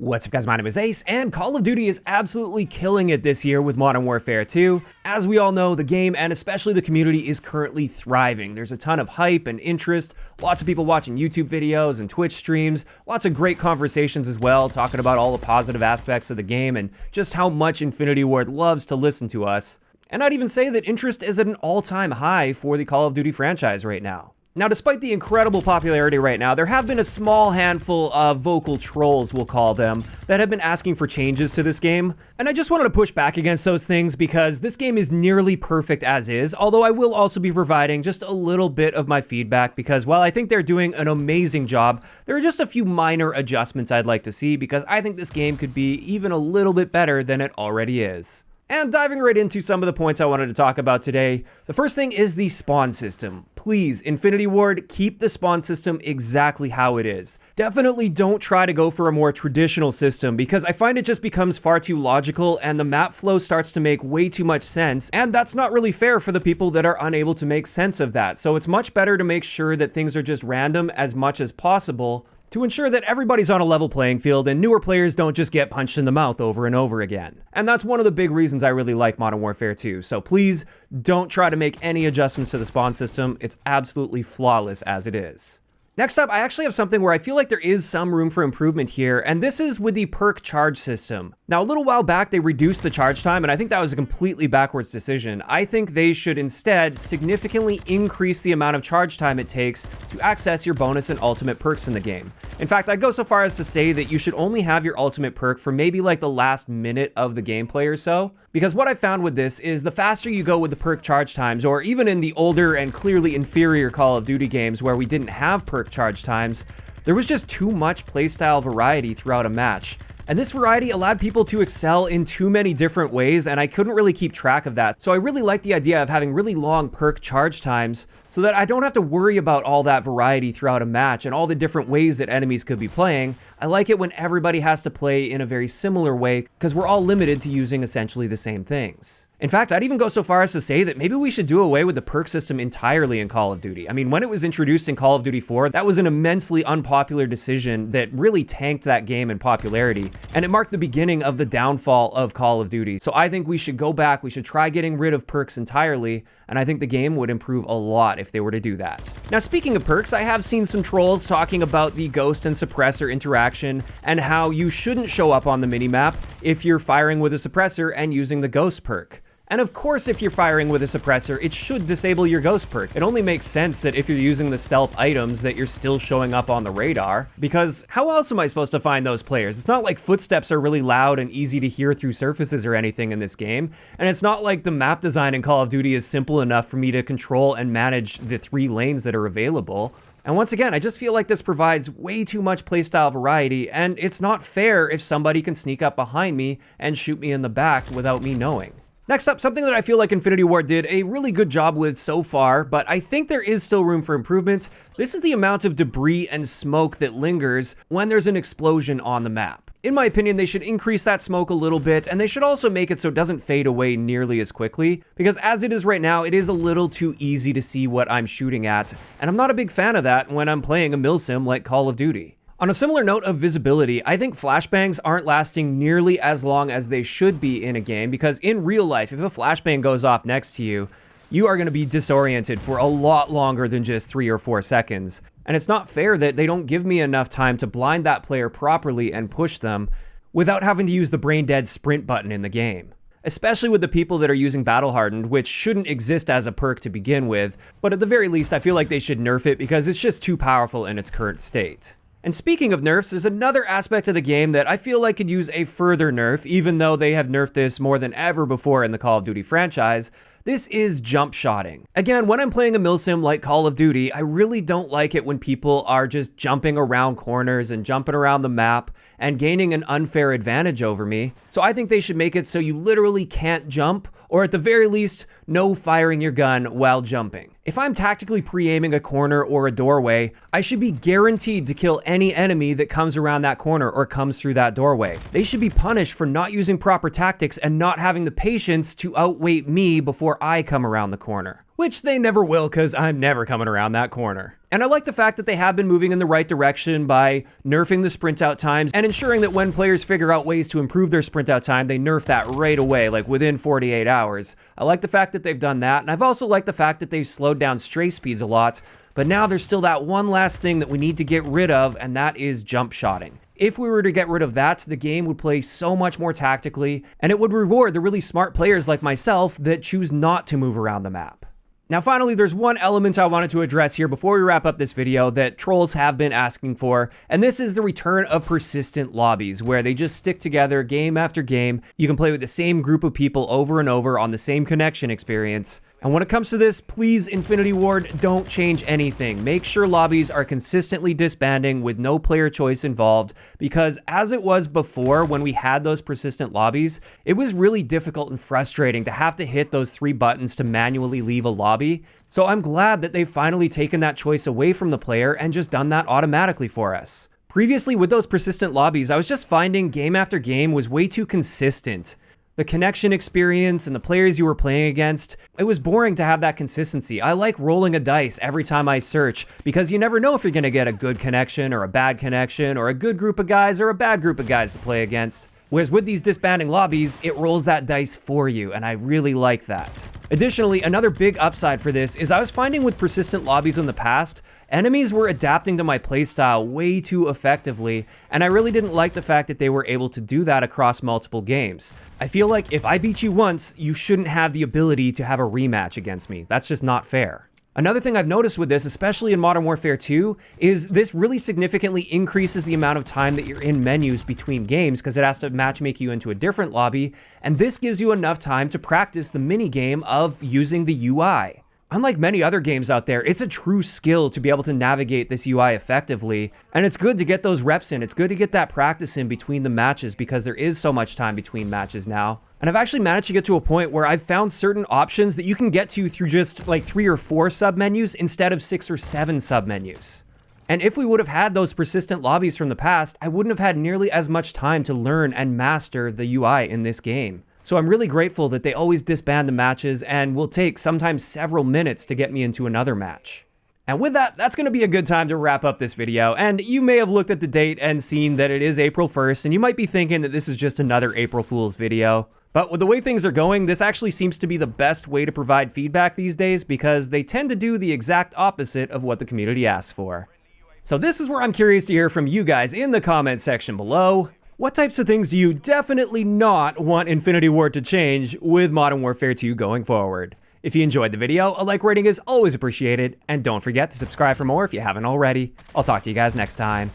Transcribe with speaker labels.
Speaker 1: What's up guys, my name is Ace, and Call of Duty is absolutely killing it this year with Modern Warfare 2. As we all know, the game and especially the community is currently thriving. There's a ton of hype and interest, lots of people watching YouTube videos and Twitch streams, lots of great conversations as well, talking about all the positive aspects of the game and just how much Infinity Ward loves to listen to us. And I'd even say that interest is at an all-time high for the Call of Duty franchise right now. Now, despite the incredible popularity right now, there have been a small handful of vocal trolls, we'll call them, that have been asking for changes to this game. And I just wanted to push back against those things because this game is nearly perfect as is, although I will also be providing just a little bit of my feedback because while I think they're doing an amazing job, there are just a few minor adjustments I'd like to see because I think this game could be even a little bit better than it already is. And diving right into some of the points I wanted to talk about today, the first thing is the spawn system. Please, Infinity Ward, keep the spawn system exactly how it is. Definitely don't try to go for a more traditional system because I find it just becomes far too logical and the map flow starts to make way too much sense, and that's not really fair for the people that are unable to make sense of that. So it's much better to make sure that things are just random as much as possible to ensure that everybody's on a level playing field and newer players don't just get punched in the mouth over and over again. And that's one of the big reasons I really like Modern Warfare 2, so please don't try to make any adjustments to the spawn system. It's absolutely flawless as it is. Next up, I actually have something where I feel like there is some room for improvement here, and this is with the perk charge system. Now, a little while back, they reduced the charge time, and I think that was a completely backwards decision. I think they should instead significantly increase the amount of charge time it takes to access your bonus and ultimate perks in the game. In fact, I'd go so far as to say that you should only have your ultimate perk for maybe like the last minute of the gameplay or so. Because what I found with this is the faster you go with the perk charge times, or even in the older and clearly inferior Call of Duty games where we didn't have perk charge times, there was just too much playstyle variety throughout a match. And this variety allowed people to excel in too many different ways, and I couldn't really keep track of that. So I really like the idea of having really long perk charge times so that I don't have to worry about all that variety throughout a match and all the different ways that enemies could be playing. I like it when everybody has to play in a very similar way because we're all limited to using essentially the same things. In fact, I'd even go so far as to say that maybe we should do away with the perk system entirely in Call of Duty. I mean, when it was introduced in Call of Duty 4, that was an immensely unpopular decision that really tanked that game in popularity, and it marked the beginning of the downfall of Call of Duty. So I think we should go back, we should try getting rid of perks entirely, and I think the game would improve a lot if they were to do that. Now, speaking of perks, I have seen some trolls talking about the Ghost and Suppressor interaction and how you shouldn't show up on the minimap if you're firing with a suppressor and using the Ghost perk. And of course, if you're firing with a suppressor, it should disable your Ghost perk. It only makes sense that if you're using the stealth items that you're still showing up on the radar, because how else am I supposed to find those players? It's not like footsteps are really loud and easy to hear through surfaces or anything in this game, and it's not like the map design in Call of Duty is simple enough for me to control and manage the 3 lanes that are available. And once again, I just feel like this provides way too much playstyle variety, and it's not fair if somebody can sneak up behind me and shoot me in the back without me knowing. Next up, something that I feel like Infinity Ward did a really good job with so far, but I think there is still room for improvement. This is the amount of debris and smoke that lingers when there's an explosion on the map. In my opinion, they should increase that smoke a little bit, and they should also make it so it doesn't fade away nearly as quickly, because as it is right now, it is a little too easy to see what I'm shooting at, and I'm not a big fan of that when I'm playing a milsim like Call of Duty. On a similar note of visibility, I think flashbangs aren't lasting nearly as long as they should be in a game because in real life, if a flashbang goes off next to you, you are going to be disoriented for a lot longer than just 3 or 4 seconds. And it's not fair that they don't give me enough time to blind that player properly and push them without having to use the brain-dead sprint button in the game. Especially with the people that are using Battle Hardened, which shouldn't exist as a perk to begin with, but at the very least, I feel like they should nerf it because it's just too powerful in its current state. And speaking of nerfs, there's another aspect of the game that I feel like could use a further nerf, even though they have nerfed this more than ever before in the Call of Duty franchise. This is jump shotting. Again, when I'm playing a milsim like Call of Duty, I really don't like it when people are just jumping around corners and jumping around the map and gaining an unfair advantage over me. So I think they should make it so you literally can't jump, or at the very least, no firing your gun while jumping. If I'm tactically pre-aiming a corner or a doorway, I should be guaranteed to kill any enemy that comes around that corner or comes through that doorway. They should be punished for not using proper tactics and not having the patience to outwait me before I come around the corner. Which they never will, because I'm never coming around that corner. And I like the fact that they have been moving in the right direction by nerfing the sprint out times and ensuring that when players figure out ways to improve their sprint out time, they nerf that right away, like within 48 hours. I like the fact that they've done that, and I've also liked the fact that they've slowed down stray speeds a lot, but now there's still that one last thing that we need to get rid of, and that is jump shotting. If we were to get rid of that, the game would play so much more tactically, and it would reward the really smart players like myself that choose not to move around the map. Now finally, there's one element I wanted to address here before we wrap up this video that trolls have been asking for, and this is the return of persistent lobbies, where they just stick together game after game. You can play with the same group of people over and over on the same connection experience. And when it comes to this, please, Infinity Ward, don't change anything. Make sure lobbies are consistently disbanding with no player choice involved, because as it was before when we had those persistent lobbies, it was really difficult and frustrating to have to hit those 3 buttons to manually leave a lobby. So I'm glad that they've finally taken that choice away from the player and just done that automatically for us. Previously, with those persistent lobbies, I was just finding game after game was way too consistent. The connection experience and the players you were playing against, it was boring to have that consistency. I like rolling a dice every time I search because you never know if you're going to get a good connection or a bad connection or a good group of guys or a bad group of guys to play against. Whereas with these disbanding lobbies, it rolls that dice for you, and I really like that. Additionally, another big upside for this is I was finding with persistent lobbies in the past, enemies were adapting to my playstyle way too effectively, and I really didn't like the fact that they were able to do that across multiple games. I feel like if I beat you once, you shouldn't have the ability to have a rematch against me. That's just not fair. Another thing I've noticed with this, especially in Modern Warfare 2, is this really significantly increases the amount of time that you're in menus between games because it has to matchmake you into a different lobby, and this gives you enough time to practice the mini game of using the UI. Unlike many other games out there, it's a true skill to be able to navigate this UI effectively, and it's good to get those reps in. It's good to get that practice in between the matches because there is so much time between matches now. And I've actually managed to get to a point where I've found certain options that you can get to through just like 3 or 4 submenus instead of 6 or 7 submenus. And if we would have had those persistent lobbies from the past, I wouldn't have had nearly as much time to learn and master the UI in this game. So I'm really grateful that they always disband the matches and will take sometimes several minutes to get me into another match. And with that, that's going to be a good time to wrap up this video. And you may have looked at the date and seen that it is April 1st, and you might be thinking that this is just another April Fool's video. But with the way things are going, this actually seems to be the best way to provide feedback these days because they tend to do the exact opposite of what the community asks for. So this is where I'm curious to hear from you guys in the comment section below. What types of things do you definitely not want Infinity Ward to change with Modern Warfare 2 going forward? If you enjoyed the video, a like rating is always appreciated, and don't forget to subscribe for more if you haven't already. I'll talk to you guys next time.